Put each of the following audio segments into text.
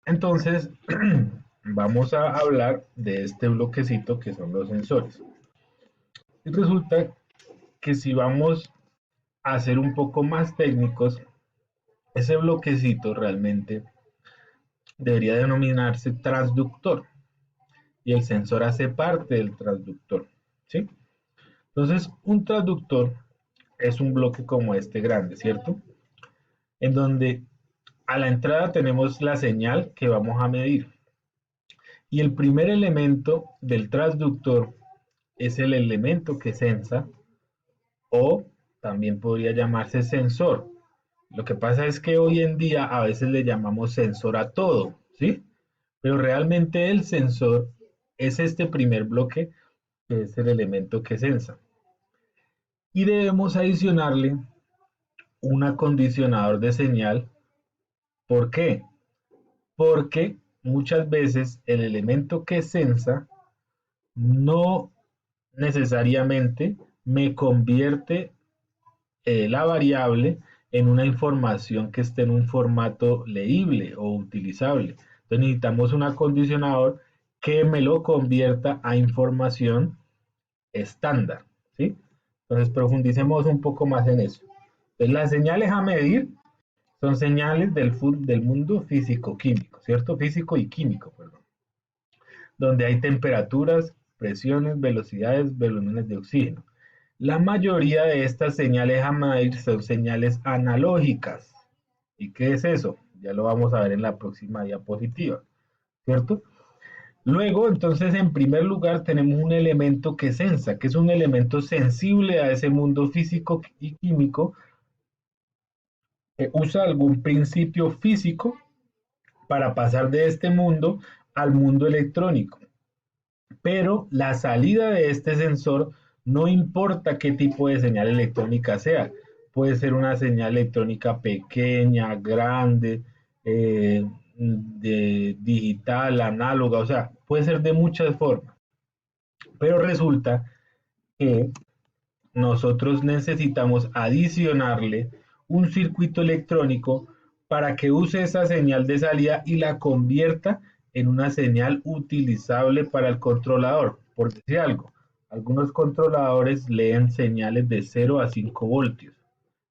Entonces, vamos a hablar de este bloquecito que son los sensores. Y resulta que si vamos a ser un poco más técnicos, ese bloquecito realmente debería denominarse transductor y el sensor hace parte del transductor, ¿sí? Entonces, un transductor es un bloque como este grande, ¿cierto? En donde a la entrada tenemos la señal que vamos a medir. Y el primer elemento del transductor es el elemento que sensa o también podría llamarse sensor. Lo que pasa es que hoy en día a veces le llamamos sensor a todo, ¿sí? Pero realmente el sensor es este primer bloque que es el elemento que sensa. Y debemos adicionarle un acondicionador de señal. ¿Por qué? Porque muchas veces el elemento que sensa no necesariamente me convierte la variable en una información que esté en un formato leíble o utilizable. Entonces necesitamos un acondicionador que me lo convierta a información estándar, ¿sí? Entonces profundicemos un poco más en eso. Entonces, las señales a medir son señales del mundo físico-químico, ¿cierto? Físico y químico, perdón. Donde hay temperaturas, presiones, velocidades, volúmenes de oxígeno. La mayoría de estas señales a medir son señales analógicas. ¿Y qué es eso? Ya lo vamos a ver en la próxima diapositiva, ¿cierto? Luego, entonces, en primer lugar, tenemos un elemento que sensa, que es un elemento sensible a ese mundo físico y químico, que usa algún principio físico para pasar de este mundo al mundo electrónico. Pero la salida de este sensor no importa qué tipo de señal electrónica sea. Puede ser una señal electrónica pequeña, grande, de digital, análoga, o sea, puede ser de muchas formas. Pero resulta que nosotros necesitamos adicionarle un circuito electrónico para que use esa señal de salida y la convierta en una señal utilizable para el controlador. Por decir algo, algunos controladores leen señales de 0 a 5 voltios.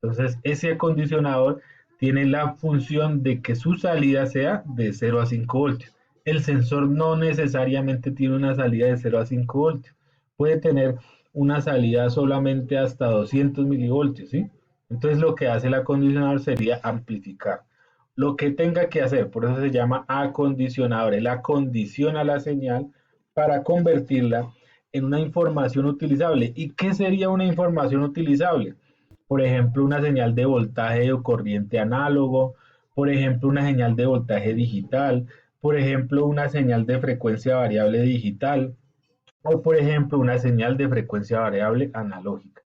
Entonces, ese acondicionador tiene la función de que su salida sea de 0 a 5 voltios. El sensor no necesariamente tiene una salida de 0 a 5 voltios. Puede tener una salida solamente hasta 200 milivoltios, ¿sí? Entonces lo que hace el acondicionador sería amplificar. Lo que tenga que hacer, por eso se llama acondicionador. Él acondiciona la señal para convertirla en una información utilizable. ¿Y qué sería una información utilizable? Por ejemplo, una señal de voltaje o corriente análogo, por ejemplo, una señal de voltaje digital, por ejemplo, una señal de frecuencia variable digital, o por ejemplo, una señal de frecuencia variable analógica.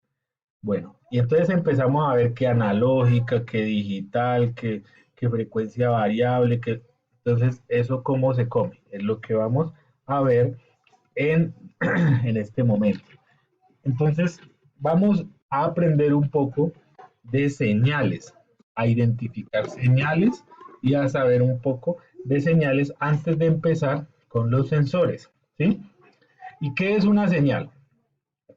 Bueno, y entonces empezamos a ver que analógica, que digital, que frecuencia variable, que entonces eso cómo se come, es lo que vamos a ver en, en este momento. Entonces, vamos a aprender un poco de señales, a identificar señales y a saber un poco de señales antes de empezar con los sensores, ¿sí? ¿Y qué es una señal?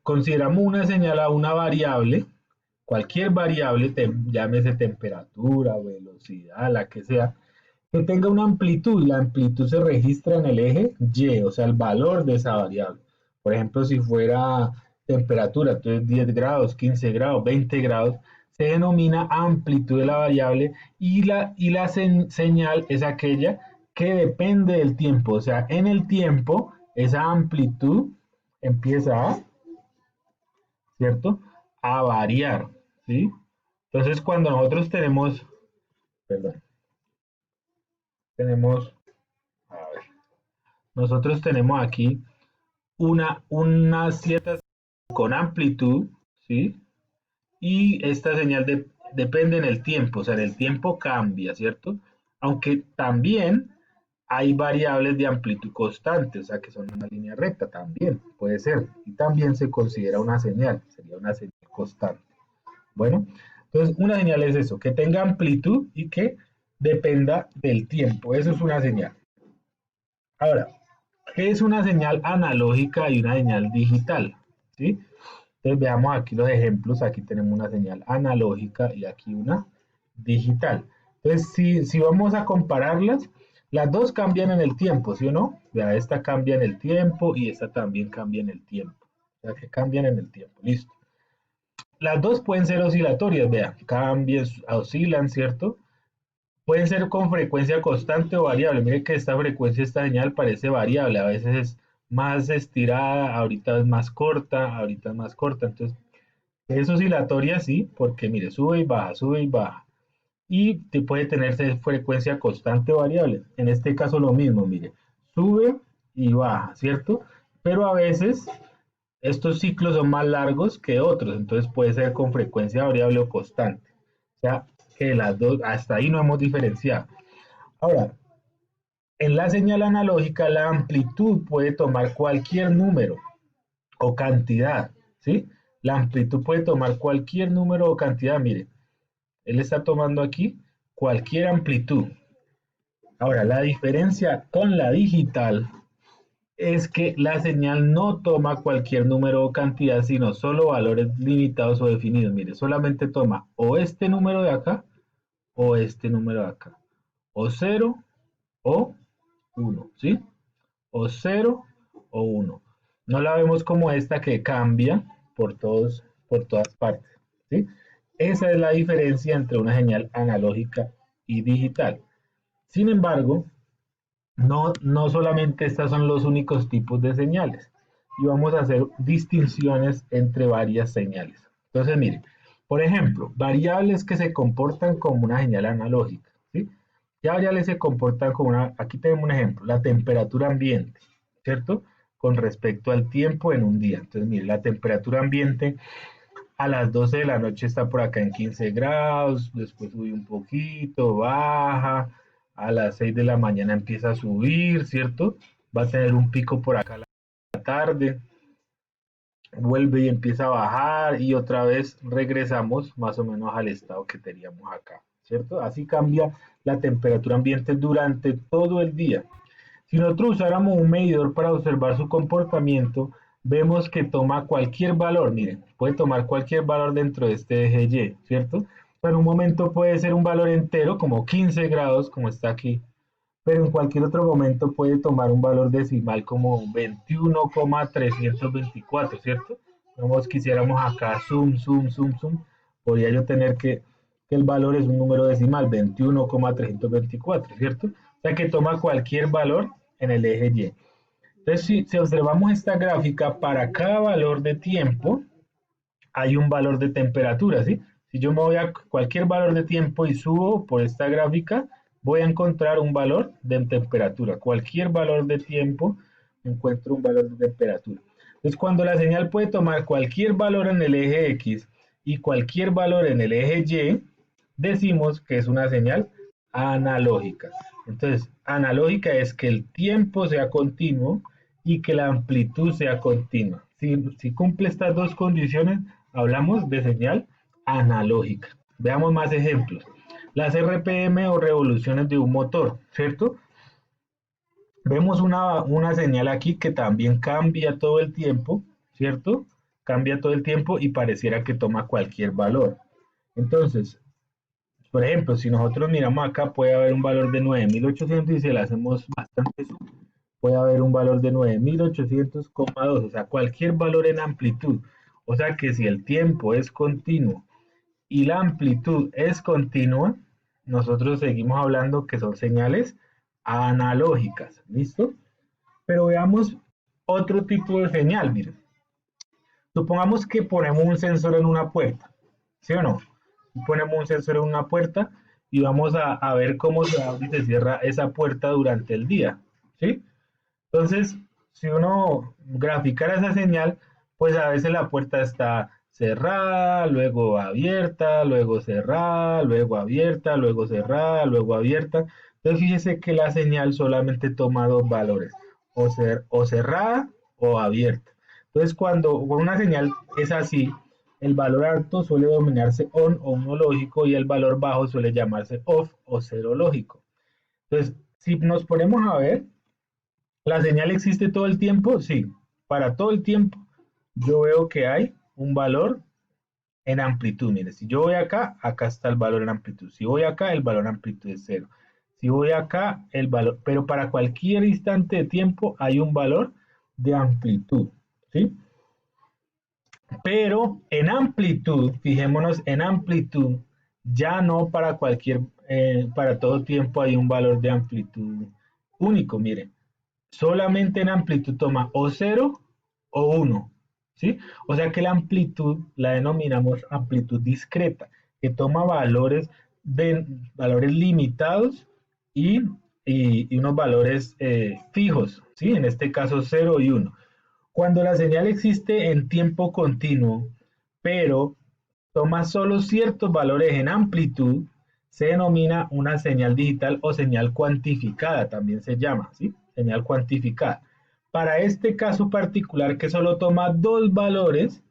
Consideramos una señal a una variable, cualquier variable, llámese temperatura, velocidad, la que sea, que tenga una amplitud y la amplitud se registra en el eje Y, o sea, el valor de esa variable. Por ejemplo, si fuera temperatura, entonces 10 grados, 15 grados, 20 grados, se denomina amplitud de la variable y la señal es aquella que depende del tiempo, o sea, en el tiempo esa amplitud empieza a, ¿cierto? A variar, ¿sí? Entonces, cuando nosotros perdón, tenemos, a ver, nosotros tenemos aquí una cierta con amplitud, ¿sí? Y esta señal depende en el tiempo, o sea, en el tiempo cambia, ¿cierto? Aunque también hay variables de amplitud constante, o sea, que son una línea recta, también puede ser. Y también se considera una señal, sería una señal constante. Bueno, entonces una señal es eso, que tenga amplitud y que dependa del tiempo. Eso es una señal. Ahora, ¿qué es una señal analógica y una señal digital? ¿Sí? Entonces veamos aquí los ejemplos. Aquí tenemos una señal analógica y aquí una digital. Entonces, si vamos a compararlas, las dos cambian en el tiempo, ¿sí o no? Vea, esta cambia en el tiempo y esta también cambia en el tiempo. O sea, que cambian en el tiempo. Listo. Las dos pueden ser oscilatorias, vean, cambian, oscilan, ¿cierto? Pueden ser con frecuencia constante o variable. Mire que esta frecuencia, esta señal parece variable. A veces es más estirada, ahorita es más corta, ahorita es más corta. Entonces, es oscilatoria, sí, porque mire, sube y baja, sube y baja. Y te puede tener frecuencia constante o variable. En este caso lo mismo, mire, sube y baja, ¿cierto? Pero a veces estos ciclos son más largos que otros, entonces puede ser con frecuencia variable o constante. O sea, que las dos, hasta ahí no hemos diferenciado. Ahora, en la señal analógica, la amplitud puede tomar cualquier número o cantidad, ¿sí? La amplitud puede tomar cualquier número o cantidad, mire, él está tomando aquí cualquier amplitud. Ahora, la diferencia con la digital es que la señal no toma cualquier número o cantidad, sino solo valores limitados o definidos. Mire, solamente toma o este número de acá o este número de acá. O 0 o 1, ¿sí? O 0 o 1. No la vemos como esta que cambia por todas partes, ¿sí? Esa es la diferencia entre una señal analógica y digital. Sin embargo, no solamente estos son los únicos tipos de señales, y vamos a hacer distinciones entre varias señales. Entonces, miren, por ejemplo, variables que se comportan como una señal analógica, ¿sí? ¿Qué variables se comportan como una? Aquí tenemos un ejemplo, la temperatura ambiente, ¿cierto? Con respecto al tiempo en un día. Entonces, miren, la temperatura ambiente a las 12 de la noche está por acá en 15 grados, después sube un poquito, baja, a las 6 de la mañana empieza a subir, ¿cierto? Va a tener un pico por acá a la tarde, vuelve y empieza a bajar y otra vez regresamos más o menos al estado que teníamos acá, ¿cierto? Así cambia la temperatura ambiente durante todo el día. Si nosotros usáramos un medidor para observar su comportamiento, vemos que toma cualquier valor, miren, puede tomar cualquier valor dentro de este eje Y, ¿cierto? En un momento puede ser un valor entero, como 15 grados, como está aquí, pero en cualquier otro momento puede tomar un valor decimal como 21,324, ¿cierto? Como quisiéramos acá, zoom, zoom, zoom, zoom, podría yo tener que el valor es un número decimal, 21,324, ¿cierto? O sea que toma cualquier valor en el eje Y. Entonces, si observamos esta gráfica, para cada valor de tiempo hay un valor de temperatura, ¿sí? Si yo me voy a cualquier valor de tiempo y subo por esta gráfica, voy a encontrar un valor de temperatura. Cualquier valor de tiempo, encuentro un valor de temperatura. Entonces, cuando la señal puede tomar cualquier valor en el eje X y cualquier valor en el eje Y, decimos que es una señal analógica. Entonces, analógica es que el tiempo sea continuo y que la amplitud sea continua. Si cumple estas dos condiciones, hablamos de señal analógica. Veamos más ejemplos. Las RPM o revoluciones de un motor, ¿cierto? Vemos una señal aquí que también cambia todo el tiempo, ¿cierto? Cambia todo el tiempo y pareciera que toma cualquier valor. Entonces, por ejemplo, si nosotros miramos acá, puede haber un valor de 9800 y si le hacemos bastante zoom, puede haber un valor de 9800,2, o sea, cualquier valor en amplitud. O sea que si el tiempo es continuo y la amplitud es continua, nosotros seguimos hablando que son señales analógicas, ¿listo? Pero veamos otro tipo de señal, miren. Supongamos que ponemos un sensor en una puerta, ¿sí o no? Ponemos un sensor en una puerta y vamos a ver cómo se abre y se cierra esa puerta durante el día, ¿sí? Entonces, si uno graficara esa señal, pues a veces la puerta está cerrada, luego abierta, luego cerrada, luego abierta, luego cerrada, luego abierta. Entonces, fíjese que la señal solamente toma dos valores, o cerrada o abierta. Entonces, cuando una señal es así, el valor alto suele denominarse on o uno lógico y el valor bajo suele llamarse off o cero lógico. Entonces, si nos ponemos a ver, ¿la señal existe todo el tiempo? Sí, para todo el tiempo yo veo que hay un valor en amplitud. Mire, si yo voy acá, acá está el valor en amplitud. Si voy acá, el valor en amplitud es cero. Si voy acá, el valor, pero para cualquier instante de tiempo hay un valor de amplitud, ¿sí? Pero en amplitud, fijémonos en amplitud, ya no para para todo tiempo hay un valor de amplitud único, miren. Solamente en amplitud toma o 0 o 1, ¿sí? O sea que la amplitud la denominamos amplitud discreta, que toma valores limitados y, y unos valores fijos, ¿sí? En este caso 0 y 1. Cuando la señal existe en tiempo continuo, pero toma solo ciertos valores en amplitud, se denomina una señal digital o señal cuantificada, también se llama, ¿sí? Señal cuantificada. Para este caso particular que solo toma dos valores,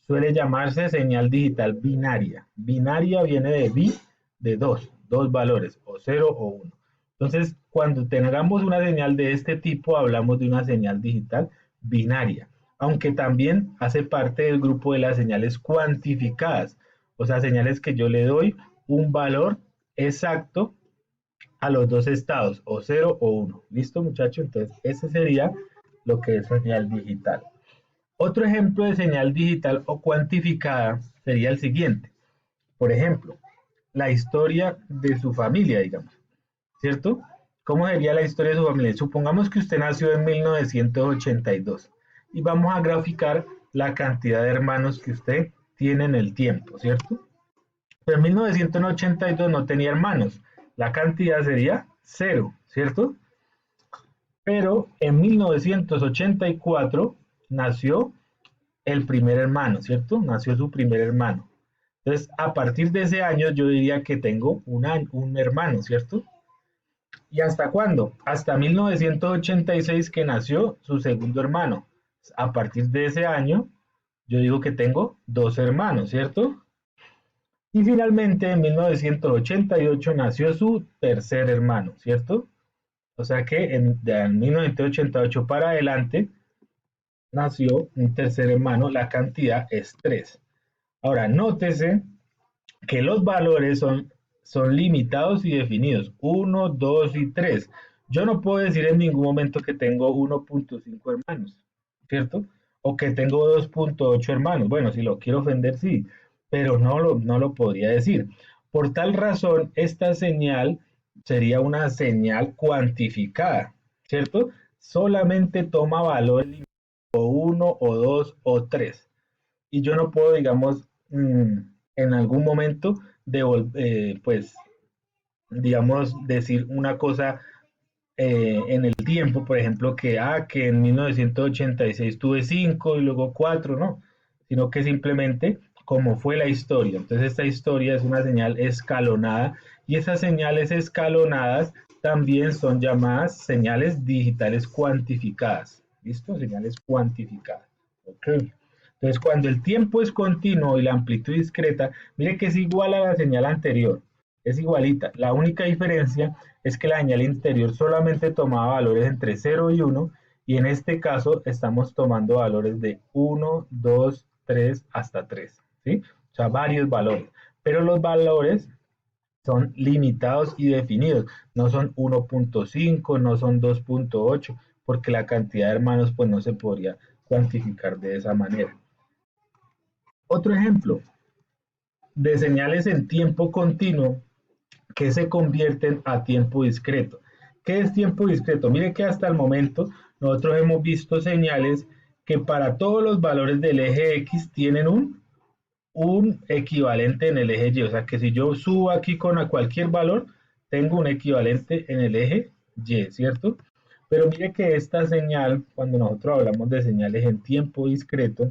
suele llamarse señal digital binaria. Binaria viene de bi, de dos valores, o 0 o 1. Entonces, cuando tengamos una señal de este tipo, hablamos de una señal digital binaria, aunque también hace parte del grupo de las señales cuantificadas, o sea, señales que yo le doy un valor exacto a los dos estados, o 0 o 1. ¿Listo, muchachos? Entonces, ese sería lo que es señal digital. Otro ejemplo de señal digital o cuantificada sería el siguiente. Por ejemplo, la historia de su familia, digamos, ¿cierto? ¿Cómo sería la historia de su familia? Supongamos que usted nació en 1982 y vamos a graficar la cantidad de hermanos que usted tiene en el tiempo, ¿cierto? Pero en 1982 no tenía hermanos, la cantidad sería 0, ¿cierto? Pero en 1984 nació el primer hermano, ¿cierto? Nació su primer hermano. Entonces, a partir de ese año yo diría que tengo un hermano, ¿cierto? ¿Y hasta cuándo? Hasta 1986 que nació su segundo hermano. A partir de ese año, yo digo que tengo dos hermanos, ¿cierto? Y finalmente en 1988 nació su tercer hermano, ¿cierto? O sea que de 1988 para adelante nació un tercer hermano, la cantidad es 3. Ahora, nótese que los valores son limitados y definidos, 1, 2 y 3. Yo no puedo decir en ningún momento que tengo 1.5 hermanos, ¿cierto? O que tengo 2.8 hermanos. Bueno, si lo quiero ofender, sí, pero no lo podría decir. Por tal razón, esta señal sería una señal cuantificada, ¿cierto? Solamente toma valores o 1 o 2 o 3. Y yo no puedo, digamos, en algún momento pues, digamos, decir una cosa en el tiempo, por ejemplo, que en 1986 tuve 5 y luego 4, no, sino que simplemente como fue la historia. Entonces esta historia es una señal escalonada y esas señales escalonadas también son llamadas señales digitales cuantificadas. ¿Listo? Señales cuantificadas. Ok. Entonces, cuando el tiempo es continuo y la amplitud discreta, mire que es igual a la señal anterior, es igualita. La única diferencia es que la señal interior solamente tomaba valores entre 0 y 1, y en este caso estamos tomando valores de 1, 2, 3 hasta 3, ¿sí? O sea, varios valores. Pero los valores son limitados y definidos, no son 1.5, no son 2.8, porque la cantidad de hermanos pues no se podría cuantificar de esa manera. Otro ejemplo de señales en tiempo continuo que se convierten a tiempo discreto. ¿Qué es tiempo discreto? Mire que hasta el momento nosotros hemos visto señales que para todos los valores del eje X tienen un equivalente en el eje Y. O sea que si yo subo aquí con cualquier valor, tengo un equivalente en el eje Y, ¿cierto? Pero mire que esta señal, cuando nosotros hablamos de señales en tiempo discreto,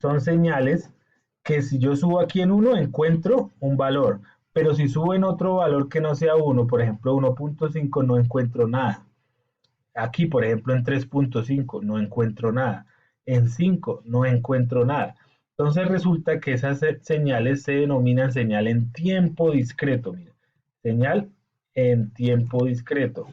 son señales que si yo subo aquí en 1 encuentro un valor, pero si subo en otro valor que no sea 1, por ejemplo 1.5, no encuentro nada. Aquí, por ejemplo, en 3.5 no encuentro nada. En 5 no encuentro nada. Entonces resulta que esas señales se denominan señal en tiempo discreto. Mira, señal en tiempo discreto.